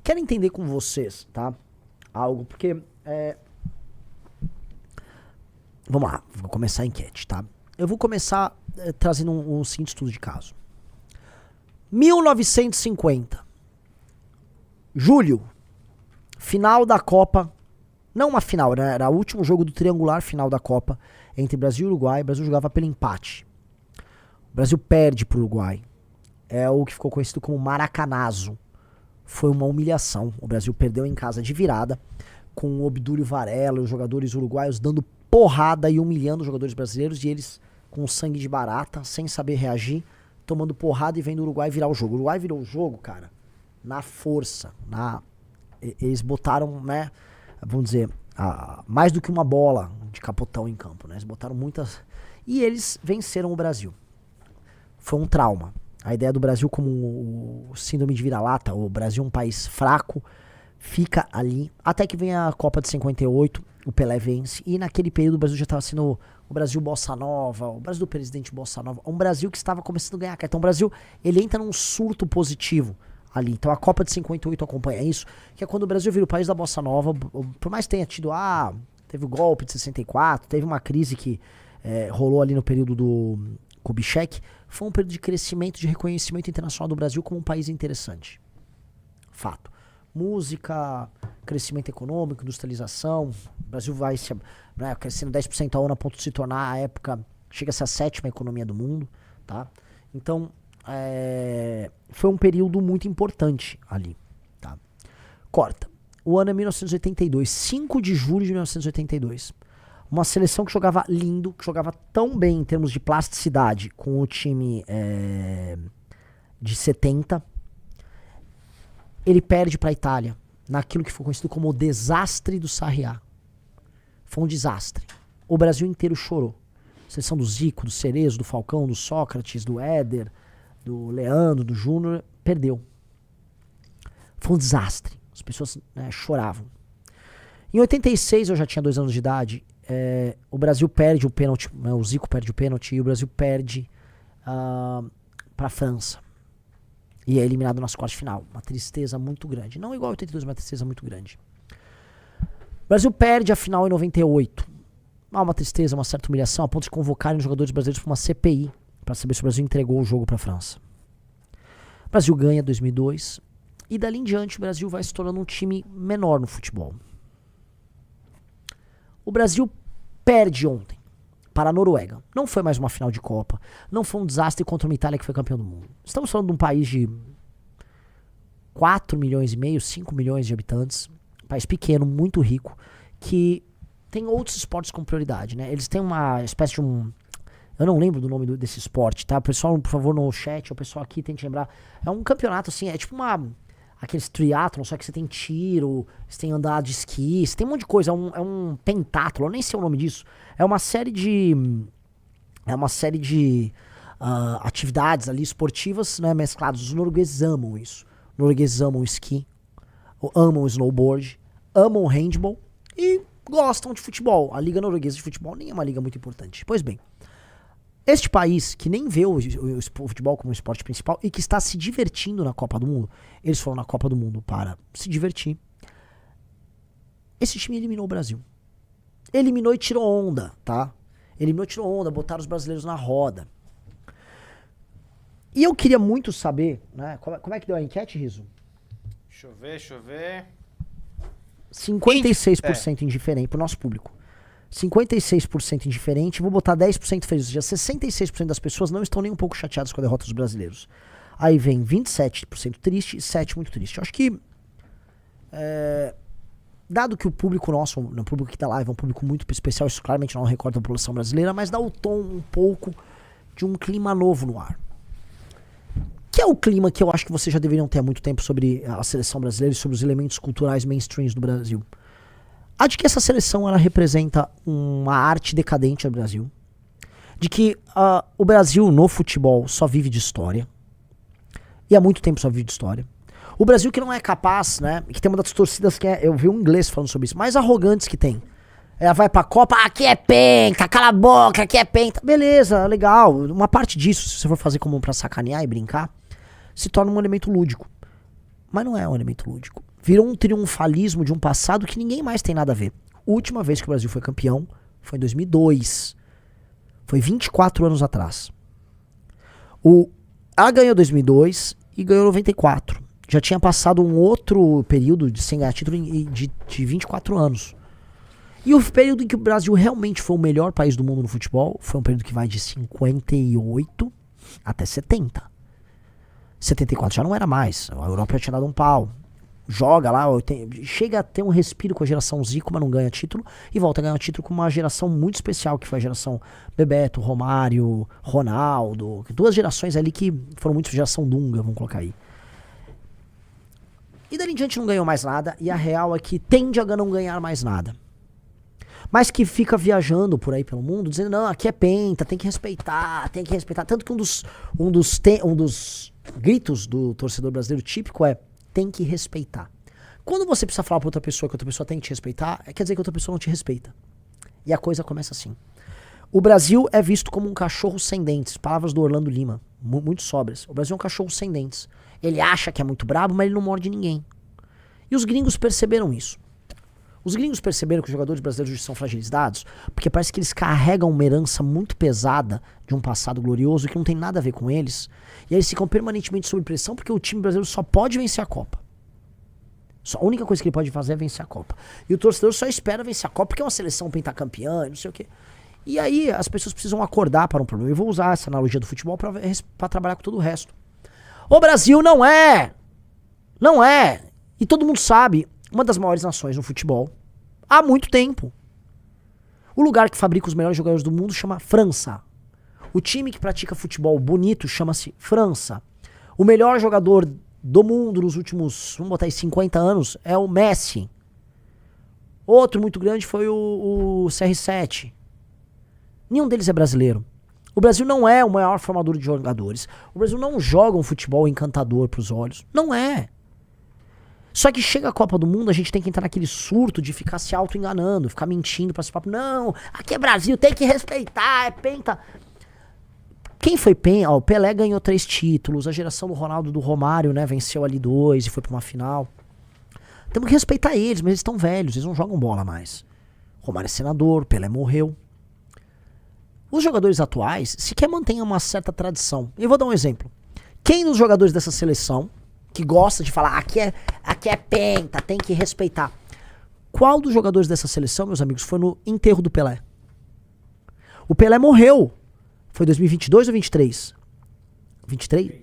quero entender com vocês, tá? Algo, porque... Vamos lá, vou começar a enquete, tá? Eu vou começar trazendo um seguinte estudo de caso. 1950. Julho. Final da Copa. Não uma final, né? Era o último jogo do triangular final da Copa entre Brasil e Uruguai. O Brasil jogava pelo empate. O Brasil perde pro Uruguai. É o que ficou conhecido como Maracanazo. Foi uma humilhação. O Brasil perdeu em casa de virada, com o Obdúlio Varela e os jogadores uruguaios dando porrada e humilhando os jogadores brasileiros, e eles com sangue de barata, sem saber reagir, tomando porrada e vendo o Uruguai virar o jogo. O Uruguai virou o jogo, cara, na força. Eles botaram, né, vamos dizer, mais do que uma bola de capotão em campo, né? Eles botaram muitas... E eles venceram o Brasil. Foi um trauma. A ideia do Brasil como o síndrome de vira-lata, o Brasil um país fraco, fica ali, até que vem a Copa de 58, o Pelé vence, e naquele período o Brasil já estava sendo o Brasil Bossa Nova, o Brasil do presidente Bossa Nova, um Brasil que estava começando a ganhar. Então o Brasil, ele entra num surto positivo ali. Então a Copa de 58 acompanha isso, que é quando o Brasil vira o país da Bossa Nova, por mais que tenha tido, teve o golpe de 64, teve uma crise que rolou ali no período do Kubitschek, foi um período de crescimento, de reconhecimento internacional do Brasil como um país interessante. Fato. Música, crescimento econômico, industrialização. O Brasil vai crescendo 10% ao ano a ponto de se tornar, à época, chega a ser a 7ª economia do mundo, tá? Então, foi um período muito importante ali, tá? Corta. O ano é 1982, 5 de julho de 1982. Uma seleção que jogava lindo, que jogava tão bem em termos de plasticidade com o time de 70. Ele perde para a Itália, naquilo que foi conhecido como o desastre do Sarriá. Foi um desastre. O Brasil inteiro chorou. A seleção do Zico, do Cerezo, do Falcão, do Sócrates, do Éder, do Leandro, do Júnior, perdeu. Foi um desastre. As pessoas choravam. Em 86, eu já tinha 2 anos de idade, o Brasil perde o pênalti, o Zico perde o pênalti e o Brasil perde para a França. E é eliminado nas quartas de final. Uma tristeza muito grande. Não igual a 82, mas uma tristeza muito grande. O Brasil perde a final em 98. Uma tristeza, uma certa humilhação, a ponto de convocarem os jogadores brasileiros para uma CPI, para saber se o Brasil entregou o jogo para a França. O Brasil ganha 2002. E dali em diante o Brasil vai se tornando um time menor no futebol. O Brasil perde ontem para a Noruega. Não foi mais uma final de Copa. Não foi um desastre contra uma Itália que foi campeão do mundo. Estamos falando de um país de 4 milhões e meio, 5 milhões de habitantes. Um país pequeno, muito rico, que tem outros esportes com prioridade, né? Eles têm uma espécie de um... Eu não lembro do nome desse esporte, tá? O pessoal, por favor, no chat, o pessoal aqui tente lembrar. É um campeonato, assim, é tipo aqueles triatlon, só que você tem tiro, você tem andar de esqui, você tem um monte de coisa, é um pentátlon, eu nem sei o nome disso. É uma série de atividades ali esportivas, né, mescladas. Os noruegueses amam isso. Os noruegueses amam esqui, amam snowboard, amam handball e gostam de futebol. A Liga Norueguesa de Futebol nem é uma liga muito importante. Pois bem, este país, que nem vê o futebol como esporte principal e que está se divertindo na Copa do Mundo, eles foram na Copa do Mundo para se divertir. Esse time eliminou o Brasil. Eliminou e tirou onda, tá? Eliminou e tirou onda, botaram os brasileiros na roda. E eu queria muito saber, né? Como é que deu a enquete, Riso? Deixa eu ver. 56% indiferente pro nosso público. 56% indiferente, vou botar 10% feliz. Ou seja, 66% das pessoas não estão nem um pouco chateadas com a derrota dos brasileiros. Aí vem 27% triste e 7% muito triste. Eu acho que, dado que o público nosso, o público que tá live é um público muito especial, isso claramente não recorda a população brasileira, mas dá o tom um pouco de um clima novo no ar. Que é o clima que eu acho que vocês já deveriam ter há muito tempo sobre a seleção brasileira e sobre os elementos culturais mainstreams do Brasil. A de que essa seleção ela representa uma arte decadente no Brasil. De que o Brasil no futebol só vive de história. E há muito tempo só vive de história. O Brasil que não é capaz, né? Que tem uma das torcidas que eu vi um inglês falando sobre isso, mais arrogantes que tem. Ela vai pra Copa, aqui é penca, cala a boca, aqui é penca. Beleza, legal. Uma parte disso, se você for fazer como pra sacanear e brincar, se torna um elemento lúdico. Mas não é um elemento lúdico. Virou um triunfalismo de um passado que ninguém mais tem nada a ver. A última vez que o Brasil foi campeão foi em 2002. Foi 24 anos atrás. A ganhou 2002 e ganhou 94. Já tinha passado um outro período de sem ganhar título de 24 anos. E o período em que o Brasil realmente foi o melhor país do mundo no futebol foi um período que vai de 58 até 70. 74 já não era mais. A Europa já tinha dado um pau. Joga lá, chega a ter um respiro com a geração Zico, mas não ganha título. E volta a ganhar título com uma geração muito especial, que foi a geração Bebeto, Romário, Ronaldo. Duas gerações ali que foram muito geração Dunga, vamos colocar aí. E dali em diante não ganhou mais nada. E a real é que tende a não ganhar mais nada. Mas que fica viajando por aí pelo mundo, dizendo, não, aqui é penta, tem que respeitar, tem que respeitar. Tanto que um dos gritos do torcedor brasileiro típico é, tem que respeitar. Quando você precisa falar pra outra pessoa que outra pessoa tem que te respeitar, quer dizer que outra pessoa não te respeita. E a coisa começa assim. O Brasil é visto como um cachorro sem dentes. Palavras do Orlando Lima, muito sóbrias. O Brasil é um cachorro sem dentes. Ele acha que é muito brabo, mas ele não morde ninguém. E os gringos perceberam isso. Os gringos perceberam que os jogadores brasileiros são fragilizados porque parece que eles carregam uma herança muito pesada de um passado glorioso que não tem nada a ver com eles. E aí eles ficam permanentemente sob pressão porque o time brasileiro só pode vencer a Copa. A única coisa que ele pode fazer é vencer a Copa. E o torcedor só espera vencer a Copa porque é uma seleção pentacampeã e não sei o quê. E aí as pessoas precisam acordar para um problema. Eu vou usar essa analogia do futebol para trabalhar com todo o resto. O Brasil não é! Não é! E todo mundo sabe, uma das maiores nações no futebol há muito tempo. O lugar que fabrica os melhores jogadores do mundo chama França. O time que pratica futebol bonito chama-se França. O melhor jogador do mundo nos últimos, vamos botar aí, 50 anos é o Messi. Outro muito grande foi o CR7. Nenhum deles é brasileiro. O Brasil não é o maior formador de jogadores. O Brasil não joga um futebol encantador pros olhos. Não é. Só que chega a Copa do Mundo, a gente tem que entrar naquele surto de ficar se auto-enganando, ficar mentindo pra esse papo. Não, aqui é Brasil, tem que respeitar, é penta. Quem foi penta? O Pelé ganhou 3 títulos, a geração do Ronaldo, do Romário, né, venceu ali 2 e foi pra uma final. Temos que respeitar eles, mas eles estão velhos, eles não jogam bola mais. Romário é senador, Pelé morreu. Os jogadores atuais sequer mantêm uma certa tradição. Eu vou dar um exemplo. Quem dos jogadores dessa seleção que gosta de falar, aqui é penta, tem que respeitar. Qual dos jogadores dessa seleção, meus amigos, foi no enterro do Pelé? O Pelé morreu. Foi 2022 ou 23? 23?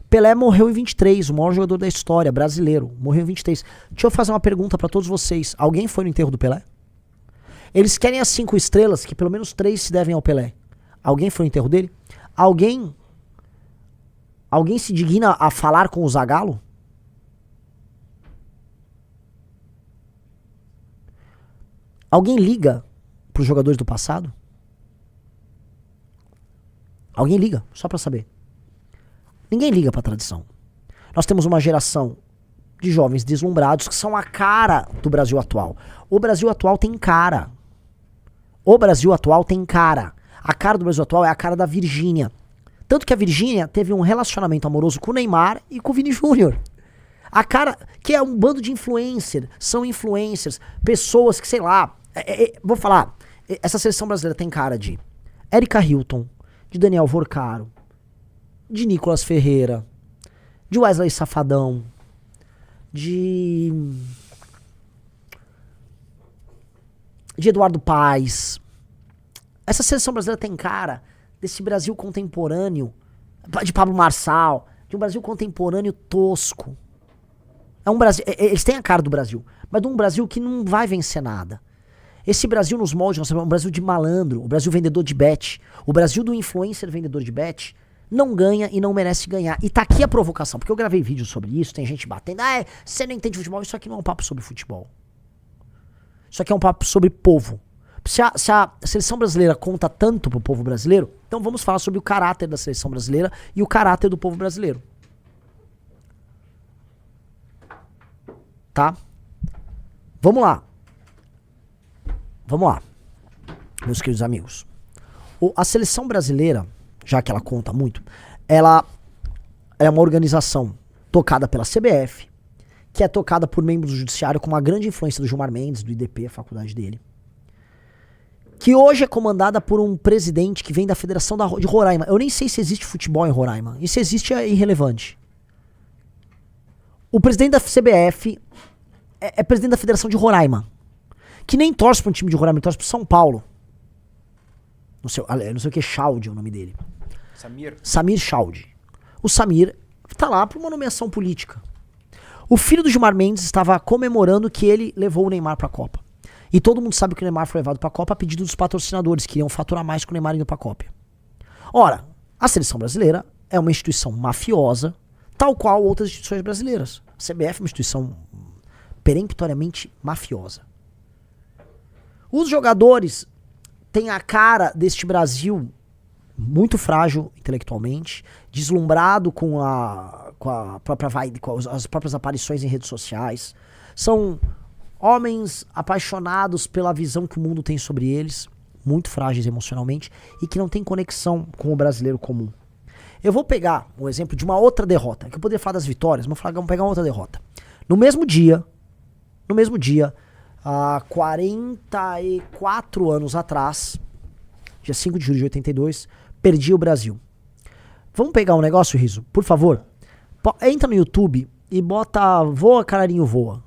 Pelé morreu em 23, o maior jogador da história, brasileiro. Morreu em 23. Deixa eu fazer uma pergunta pra todos vocês. Alguém foi no enterro do Pelé? Eles querem as 5 estrelas, que pelo menos 3 se devem ao Pelé. Alguém foi no enterro dele? Alguém se digna a falar com o Zagallo? Alguém liga pros jogadores do passado? Alguém liga, só pra saber. Ninguém liga pra tradição. Nós temos uma geração de jovens deslumbrados que são a cara do Brasil atual. O Brasil atual tem cara. O Brasil atual tem cara. A cara do Brasil atual é a cara da Virgínia. Tanto que a Virgínia teve um relacionamento amoroso com o Neymar e com o Vini Júnior. A cara, que é um bando de influencer, são influencers, pessoas que, sei lá, vou falar, essa seleção brasileira tem cara de Erika Hilton, de Daniel Vorcaro, de Nicolas Ferreira, de Wesley Safadão, de Eduardo Paes. Essa seleção brasileira tem cara desse Brasil contemporâneo, de Pablo Marçal, de um Brasil contemporâneo tosco. É um Brasil, eles têm a cara do Brasil, mas de um Brasil que não vai vencer nada. Esse Brasil nos moldes, nós sabemos, é um Brasil de malandro, o Brasil vendedor de bet. O Brasil do influencer vendedor de bet não ganha e não merece ganhar. E tá aqui a provocação, porque eu gravei vídeo sobre isso, tem gente batendo, você não entende futebol, isso aqui não é um papo sobre futebol. Isso aqui é um papo sobre povo. Se a seleção brasileira conta tanto pro povo brasileiro, então vamos falar sobre o caráter da seleção brasileira e o caráter do povo brasileiro. Tá? Vamos lá. Vamos lá, meus queridos amigos. A seleção brasileira, já que ela conta muito, ela é uma organização tocada pela CBF, que é tocada por membros do judiciário com uma grande influência do Gilmar Mendes, do IDP, a faculdade dele, que hoje é comandada por um presidente que vem da Federação de Roraima. Eu nem sei se existe futebol em Roraima. E se existe é irrelevante. O presidente da CBF é presidente da Federação de Roraima, que nem torce para um time de Roraima, ele torce para São Paulo. Não sei o que, Chaldi é o nome dele. Samir Chaldi. O Samir tá lá por uma nomeação política. O filho do Gilmar Mendes estava comemorando que ele levou o Neymar pra Copa. E todo mundo sabe que o Neymar foi levado pra Copa a pedido dos patrocinadores, que iriam faturar mais com o Neymar indo pra Copa. Ora, a seleção brasileira é uma instituição mafiosa, tal qual outras instituições brasileiras. A CBF é uma instituição peremptoriamente mafiosa. Os jogadores têm a cara deste Brasil muito frágil intelectualmente, deslumbrado com a própria vibe, com as próprias aparições em redes sociais. São homens apaixonados pela visão que o mundo tem sobre eles, muito frágeis emocionalmente, e que não tem conexão com o brasileiro comum. Eu vou pegar um exemplo de uma outra derrota, que eu poderia falar das vitórias, mas vamos pegar uma outra derrota. No mesmo dia, há 44 anos atrás, dia 5 de julho de 82, perdi o Brasil. Vamos pegar um negócio, Riso? Por favor. Entra no YouTube e bota Voa, Canarinho, Voa.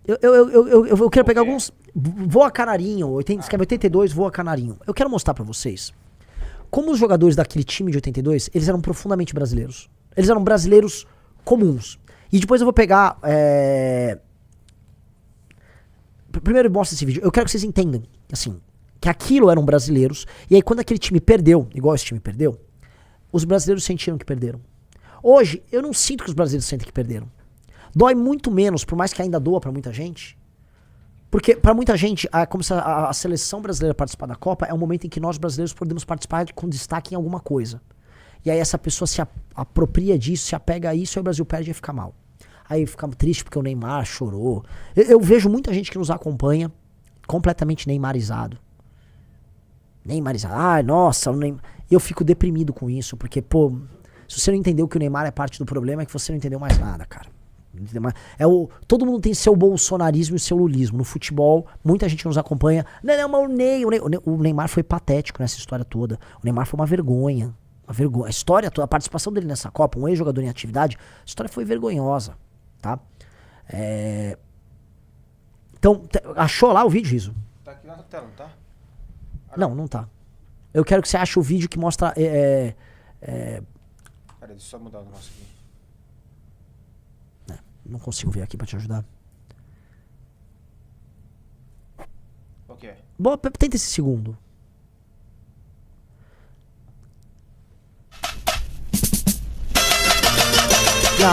Eu quero pegar alguns... Voa, Canarinho, escreve 82, Voa, Canarinho. Eu quero mostrar pra vocês como os jogadores daquele time de 82, eles eram profundamente brasileiros. Eles eram brasileiros comuns. E depois eu vou pegar... Primeiro mostra esse vídeo. Eu quero que vocês entendam, assim, que aquilo eram brasileiros. E aí quando aquele time perdeu, igual esse time perdeu, os brasileiros sentiram que perderam. Hoje, eu não sinto que os brasileiros sentem que perderam. Dói muito menos, por mais que ainda doa pra muita gente. Porque pra muita gente, como se a seleção brasileira participar da Copa é um momento em que nós brasileiros podemos participar com destaque em alguma coisa. E aí essa pessoa se apropria disso, se apega a isso, e o Brasil perde e fica mal. Aí fica triste porque o Neymar chorou. Eu vejo muita gente que nos acompanha completamente neymarizado. Neymarizado. Ai, nossa, o Neymar... E eu fico deprimido com isso, porque, pô, se você não entendeu que o Neymar é parte do problema, é que você não entendeu mais nada, cara. Todo mundo tem seu bolsonarismo e seu lulismo. No futebol, muita gente nos acompanha. Não, mas o Neymar foi patético nessa história toda. O Neymar foi uma vergonha. Uma vergonha. A história toda, a participação dele nessa Copa, um ex-jogador em atividade, a história foi vergonhosa, tá? Então, achou lá o vídeo, Riso? Tá aqui na tela, não tá? Não tá. Eu quero que você ache o vídeo que mostra... Peraí, deixa eu só mudar o nosso aqui. Não consigo ver aqui pra te ajudar. O que é? Boa, tenta esse segundo.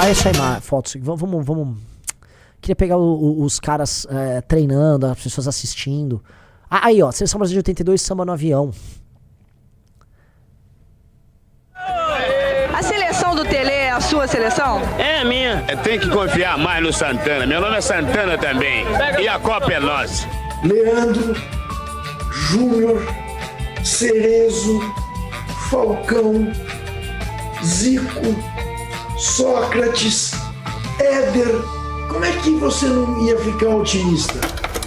Essa aí, fotos. Vamos. Queria pegar os caras treinando, as pessoas assistindo. Aí, ó, Seleção Brasileira de 82, samba no avião. A seleção do Tele é a sua seleção? É a minha. Tem que confiar mais no Santana. Meu nome é Santana também. E a Copa é nossa. Leandro, Júnior, Cerezo, Falcão, Zico, Sócrates, Éder. Como é que você não ia ficar otimista?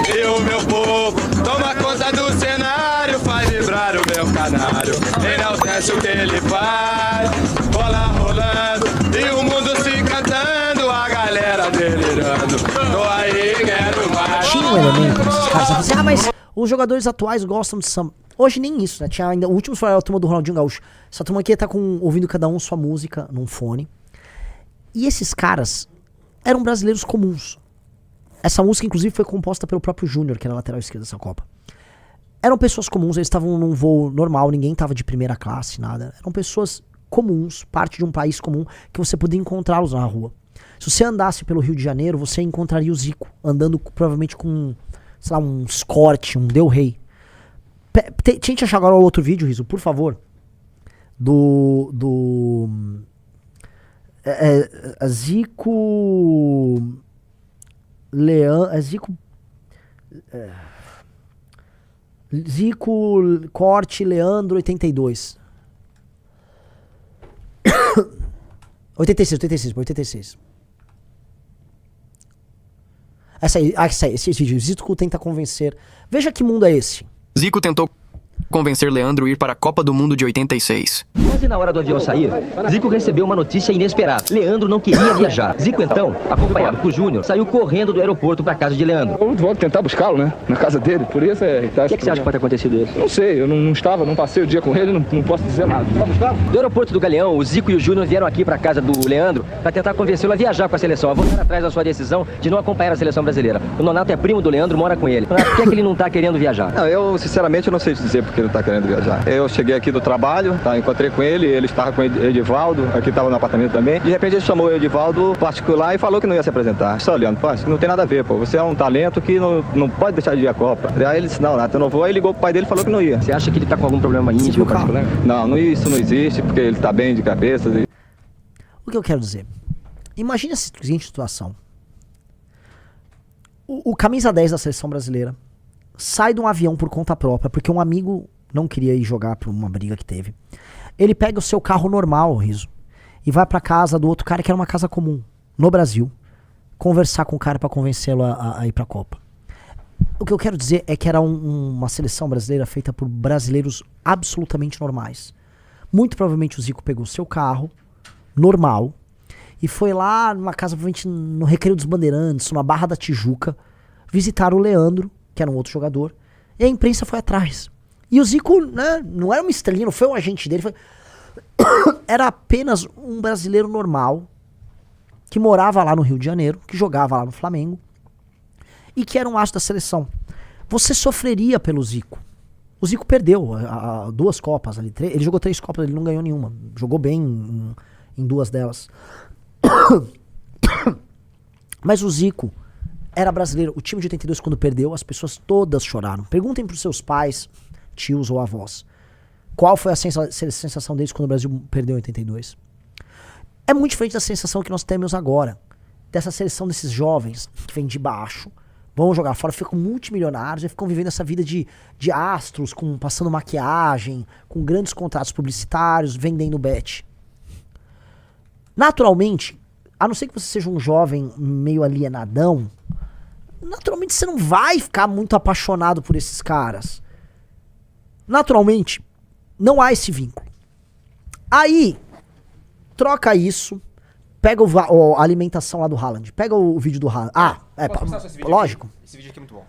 E o meu povo toma conta do cenário, faz vibrar o meu canário. Ele é o teste que ele faz, bola rolando, e o mundo se cantando, a galera delirando. Tô aí, quero mais. Tinha um elemento nesses caras, assim, mas os jogadores atuais gostam de samba. Hoje nem isso, né? Tinha ainda, o último foi a turma do Ronaldinho Gaúcho. Essa turma aqui tá ouvindo cada um sua música num fone. E esses caras eram brasileiros comuns. Essa música, inclusive, foi composta pelo próprio Júnior, que era lateral esquerdo dessa Copa. Eram pessoas comuns, eles estavam num voo normal, ninguém tava de primeira classe, nada. Eram pessoas comuns, parte de um país comum, que você podia encontrá-los na rua. Se você andasse pelo Rio de Janeiro, você encontraria o Zico, andando provavelmente com, sei lá, um Escort, um Del Rey. Tente achar agora o outro vídeo, Riso, por favor. Zico... Zico, Corte, Leandro, 82. 86. Esse vídeo. Zico tenta convencer. Veja que mundo é esse. Zico tentou convencer Leandro a ir para a Copa do Mundo de 86. Quase na hora do avião sair, Zico recebeu uma notícia inesperada. Leandro não queria viajar. Zico, então, acompanhado por Júnior, saiu correndo do aeroporto para a casa de Leandro. Eu vou tentar buscá-lo, né? Na casa dele. Por isso é... O que você acha que pode ter acontecido isso? Não sei, eu não passei o dia com ele, não posso dizer nada. Vamos buscá-lo? Do aeroporto do Galeão, o Zico e o Júnior vieram aqui para a casa do Leandro para tentar convencê-lo a viajar com a seleção, a voltar atrás da sua decisão de não acompanhar a seleção brasileira. O Nonato é primo do Leandro, mora com ele. Por que é que ele não tá querendo viajar? Não, eu, sinceramente, eu não sei te dizer porque ele não tá querendo viajar. Eu cheguei aqui do trabalho, encontrei com ele estava com o Edivaldo, aqui estava no apartamento também. De repente ele chamou o Edivaldo particular e falou que não ia se apresentar. Só, Leandro, pô, não tem nada a ver, pô. Você é um talento que não pode deixar de ir à Copa. Aí ele disse, não, Nato, eu não vou. Aí ligou pro pai dele e falou que não ia. Você acha que ele tá com algum problema íntimo particular? Não, isso não existe, porque ele tá bem de cabeça. O que eu quero dizer? Imagina a seguinte situação. O camisa 10 da seleção brasileira sai de um avião por conta própria, porque um amigo não queria ir jogar por uma briga que teve. Ele pega o seu carro normal, Riso, e vai pra casa do outro cara que era uma casa comum, no Brasil, conversar com o cara pra convencê-lo a ir pra Copa. O que eu quero dizer é que era uma seleção brasileira feita por brasileiros absolutamente normais. Muito provavelmente o Zico pegou o seu carro, normal, e foi lá numa casa, provavelmente no Recreio dos Bandeirantes, na Barra da Tijuca, visitar o Leandro, que era um outro jogador, e a imprensa foi atrás. E o Zico, né, não era uma estrelinha, não foi um agente dele, era apenas um brasileiro normal, que morava lá no Rio de Janeiro, que jogava lá no Flamengo, e que era um astro da seleção. Você sofreria pelo Zico. O Zico perdeu 2 Copas ali, ele jogou 3 Copas, ele não ganhou nenhuma, jogou bem em 2 delas. Mas o Zico era brasileiro. O time de 82, quando perdeu, as pessoas todas choraram. Perguntem pros seus pais, tios ou avós, qual foi a sensação deles quando o Brasil perdeu em 82. É muito diferente da sensação que nós temos agora, dessa seleção desses jovens que vêm de baixo, vão jogar fora, ficam multimilionários e ficam vivendo essa vida de astros, passando maquiagem, com grandes contratos publicitários, vendendo bet. Naturalmente, a não ser que você seja um jovem meio alienadão, naturalmente você não vai ficar muito apaixonado por esses caras. Naturalmente, não há esse vínculo. Aí, troca isso, pega a alimentação lá do Haaland, pega o vídeo do Haaland. Lógico. Esse vídeo aqui é muito bom.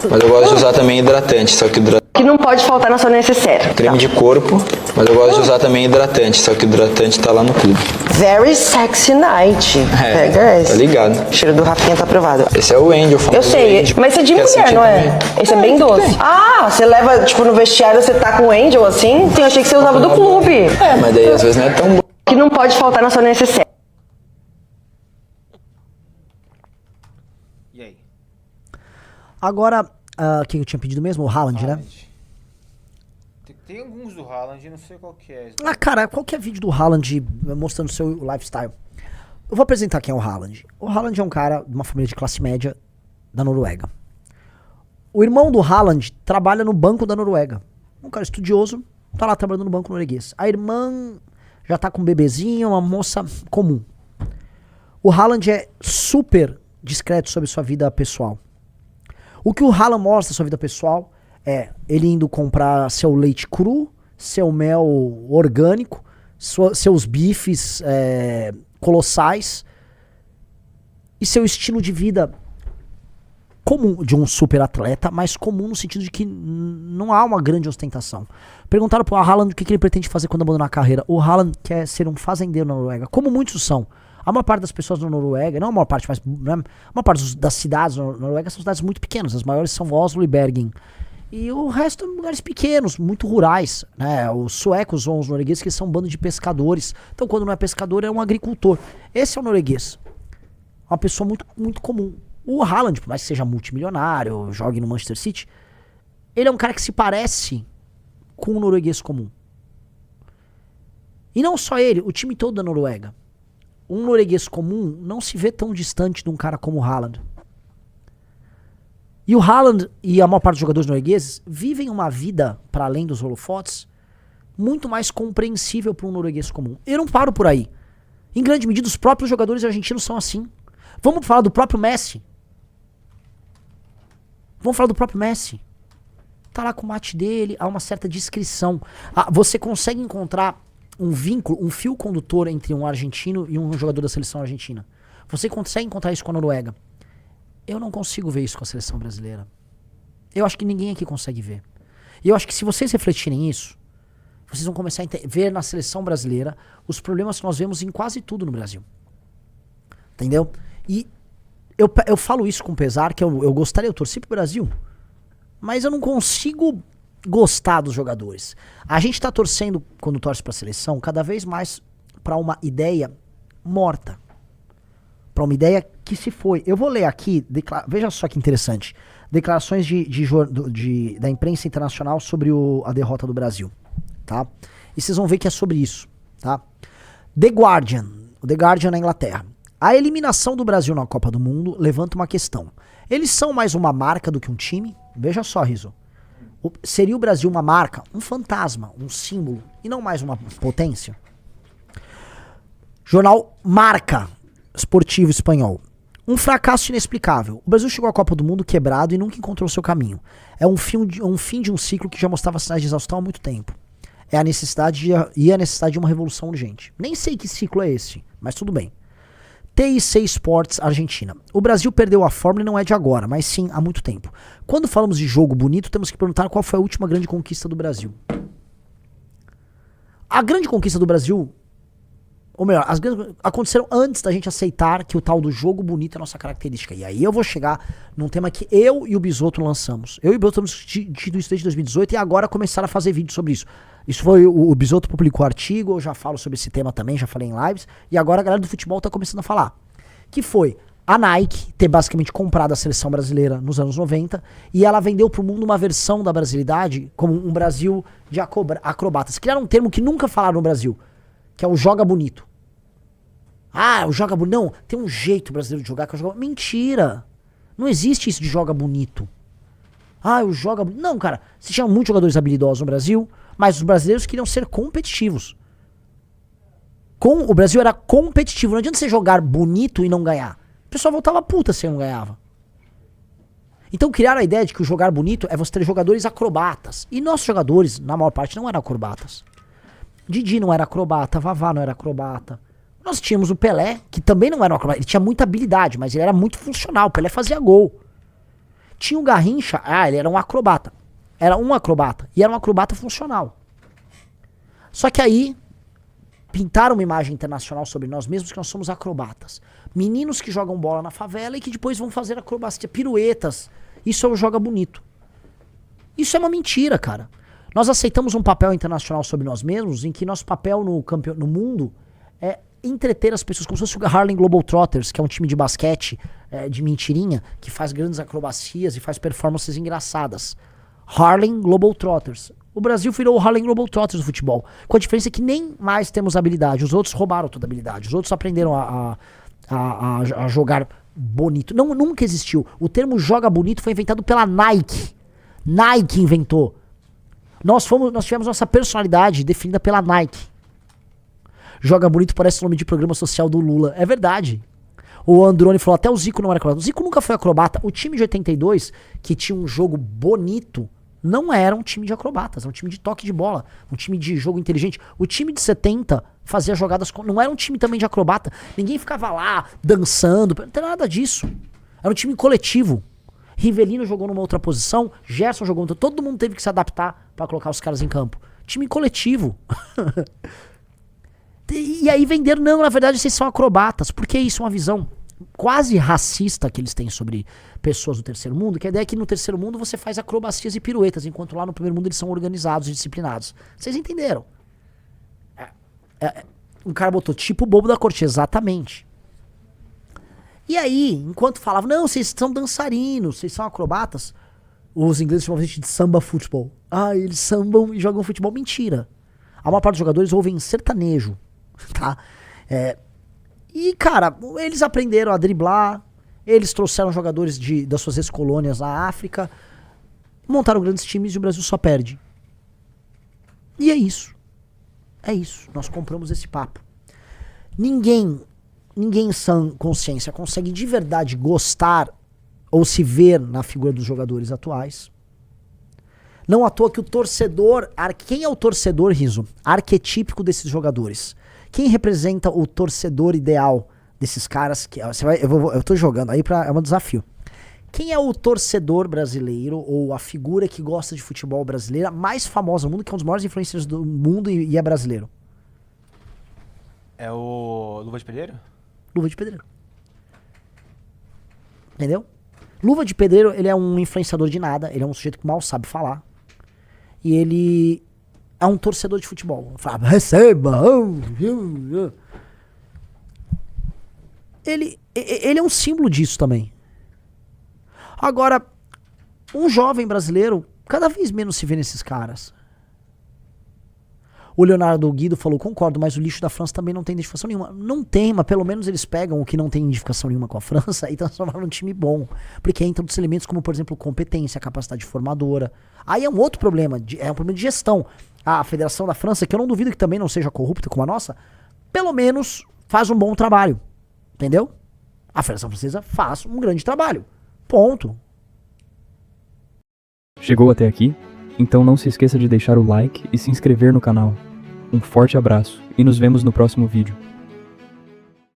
Mas eu gosto de usar também hidratante, só que Que não pode faltar na sua necessaire. creme de corpo, mas eu gosto de usar também hidratante, só que o hidratante tá lá no clube. Very sexy night. É, Pega esse. tá ligado. O cheiro do Rafinha tá aprovado. Esse é o Angel, Eu sei, mas esse é de mulher, não é? Esse é bem doce. Ah, você leva, tipo, no vestiário, você tá com o Angel assim? Eu achei que você usava do clube. É, mas daí às vezes não é tão bom. Que não pode faltar na sua necessaire. E aí? Agora, quem eu tinha pedido mesmo? O Haaland, né? Tem alguns do Haaland, não sei qual que é. Cara, qualquer vídeo do Haaland mostrando seu lifestyle. Eu vou apresentar quem é o Haaland. O Haaland é um cara de uma família de classe média da Noruega. O irmão do Haaland trabalha no Banco da Noruega. Um cara estudioso, tá lá trabalhando no banco norueguês. A irmã já tá com um bebezinho, uma moça comum. O Haaland é super discreto sobre sua vida pessoal. O que o Haaland mostra da sua vida pessoal é ele indo comprar seu leite cru, seu mel orgânico, seus bifes colossais e seu estilo de vida comum, de um super atleta, mas comum no sentido de que não há uma grande ostentação. Perguntaram pro Haaland o que ele pretende fazer quando abandonar a carreira. O Haaland quer ser um fazendeiro na Noruega, como muitos são. A maior parte das pessoas na Noruega, não a maior parte, mas a maior parte das cidades na Noruega são cidades muito pequenas. As maiores são Oslo e Bergen. E o resto são lugares pequenos, muito rurais, né? Os suecos ou os noruegueses, que são um bando de pescadores. Então, quando não é pescador, é um agricultor. Esse é o norueguês. Uma pessoa muito, muito comum. O Haaland, por mais que seja multimilionário, jogue no Manchester City, ele é um cara que se parece com um norueguês comum. E não só ele, o time todo da Noruega. Um norueguês comum não se vê tão distante de um cara como o Haaland. E o Haaland e a maior parte dos jogadores noruegueses vivem uma vida, para além dos holofotes, muito mais compreensível para um norueguês comum. Eu não paro por aí. Em grande medida, os próprios jogadores argentinos são assim. Vamos falar do próprio Messi. Tá lá com o mate dele, há uma certa discrição. Você consegue encontrar um vínculo, um fio condutor entre um argentino e um jogador da seleção argentina. Você consegue encontrar isso com a Noruega. Eu não consigo ver isso com a seleção brasileira. Eu acho que ninguém aqui consegue ver. E eu acho que se vocês refletirem isso, vocês vão começar a ver na seleção brasileira os problemas que nós vemos em quase tudo no Brasil. Entendeu? E eu falo isso com pesar, que eu gostaria, eu torci pro Brasil, mas eu não consigo gostar dos jogadores. A gente tá torcendo, quando torce pra seleção, cada vez mais pra uma ideia morta. Pra uma ideia que se foi. Eu vou ler aqui, veja só que interessante, declarações da imprensa internacional sobre a derrota do Brasil, tá? E vocês vão ver que é sobre isso, tá? The Guardian na Inglaterra. A eliminação do Brasil na Copa do Mundo levanta uma questão. Eles são mais uma marca do que um time? Veja só, Rizzo. Seria o Brasil uma marca, um fantasma, um símbolo, e não mais uma potência? Jornal Marca, esportivo espanhol. Um fracasso inexplicável. O Brasil chegou à Copa do Mundo quebrado e nunca encontrou seu caminho. É um fim de um ciclo que já mostrava sinais de exaustão há muito tempo. É a necessidade de uma revolução urgente. Nem sei que ciclo é esse, mas tudo bem. TIC Sports Argentina. O Brasil perdeu a fórmula e não é de agora, mas sim há muito tempo. Quando falamos de jogo bonito, temos que perguntar qual foi a última grande conquista do Brasil. A grande conquista do Brasil, ou melhor, as grandes aconteceram antes da gente aceitar que o tal do jogo bonito é a nossa característica. E aí eu vou chegar num tema que eu e o Bisotto lançamos. Eu e o Bisotto temos discutido isso desde 2018 e agora começaram a fazer vídeos sobre isso. Isso foi, o Bisotto publicou artigo, eu já falo sobre esse tema também, já falei em lives, e agora a galera do futebol tá começando a falar. Que foi a Nike ter basicamente comprado a seleção brasileira nos anos 90, e ela vendeu pro mundo uma versão da brasilidade como um Brasil de acrobatas. Criaram um termo que nunca falaram no Brasil, que é o joga bonito. O joga bonito. Não, tem um jeito brasileiro de jogar que é o joga... Mentira! Não existe isso de joga bonito. O joga bonito. Não, cara, você tinha muitos jogadores habilidosos no Brasil, mas os brasileiros queriam ser competitivos. O Brasil era competitivo. Não adianta você jogar bonito e não ganhar. O pessoal voltava puta se não ganhava. Então criaram a ideia de que o jogar bonito é você ter jogadores acrobatas. E nossos jogadores, na maior parte, não eram acrobatas. Didi não era acrobata, Vavá não era acrobata. Nós tínhamos o Pelé, que também não era um acrobata. Ele tinha muita habilidade, mas ele era muito funcional. O Pelé fazia gol. Tinha o Garrincha, ele era um acrobata. Era um acrobata. E era um acrobata funcional. Só que aí pintaram uma imagem internacional sobre nós mesmos que nós somos acrobatas. Meninos que jogam bola na favela e que depois vão fazer acrobacia, piruetas. Isso é o joga bonito. Isso é uma mentira, cara. Nós aceitamos um papel internacional sobre nós mesmos em que nosso papel no mundo é entreter as pessoas, como se fosse o Harlem Globetrotters, que é um time de basquete de mentirinha, que faz grandes acrobacias e faz performances engraçadas. Harlem Globetrotters. O Brasil virou o Harlem Globetrotters do futebol. Com a diferença que nem mais temos habilidade. Os outros roubaram toda a habilidade. Os outros aprenderam a jogar bonito. Nunca existiu. O termo joga bonito foi inventado pela Nike. Nike inventou. Nós tivemos nossa personalidade definida pela Nike. Joga bonito parece o nome de programa social do Lula. É verdade. O Androne falou, até o Zico não era acrobata. O Zico nunca foi acrobata. O time de 82, que tinha um jogo bonito, não era um time de acrobatas. Era um time de toque de bola. Um time de jogo inteligente. O time de 70 fazia jogadas... Não era um time também de acrobata. Ninguém ficava lá dançando. Não tem nada disso. Era um time coletivo. Rivelino jogou numa outra posição. Gerson jogou outra. Todo mundo teve que se adaptar pra colocar os caras em campo. Time coletivo. E aí venderam, não, na verdade vocês são acrobatas. Porque isso é uma visão quase racista que eles têm sobre pessoas do terceiro mundo, que a ideia é que no terceiro mundo você faz acrobacias e piruetas, enquanto lá no primeiro mundo eles são organizados e disciplinados. Vocês entenderam? Um cara botou tipo bobo da corte, exatamente. E aí, enquanto falava, não, vocês são dançarinos, vocês são acrobatas, os ingleses chamam a gente de samba futebol. Eles sambam e jogam futebol. Mentira. A maior parte dos jogadores ouvem sertanejo, tá? E, cara, eles aprenderam a driblar, eles trouxeram jogadores das suas ex-colônias na África, montaram grandes times e o Brasil só perde. E é isso. É isso. Nós compramos esse papo. Ninguém ninguém em sã consciência consegue de verdade gostar ou se ver na figura dos jogadores atuais. Não à toa que o torcedor... Quem é o torcedor, Rizzo? Arquetípico desses jogadores. Quem representa o torcedor ideal desses caras? Eu tô jogando aí é um desafio. Quem é o torcedor brasileiro ou a figura que gosta de futebol brasileira mais famosa no mundo, que é um dos maiores influencers do mundo e é brasileiro? É o Luva de Pedreiro? Luva de Pedreiro. Entendeu? Luva de Pedreiro, ele é um influenciador de nada, ele é um sujeito que mal sabe falar. E ele é um torcedor de futebol. Fala, receba! Ele é um símbolo disso também. Agora, um jovem brasileiro cada vez menos se vê nesses caras. O Leonardo Guido falou, concordo, mas o lixo da França também não tem identificação nenhuma. Não tem, mas pelo menos eles pegam o que não tem identificação nenhuma com a França e transformam num time bom. Porque entram outros elementos como, por exemplo, competência, capacidade formadora. Aí é um outro problema, é um problema de gestão. A Federação da França, que eu não duvido que também não seja corrupta como a nossa, pelo menos faz um bom trabalho. Entendeu? A Federação Francesa faz um grande trabalho. Ponto. Chegou até aqui? Então não se esqueça de deixar o like e se inscrever no canal. Um forte abraço e nos vemos no próximo vídeo.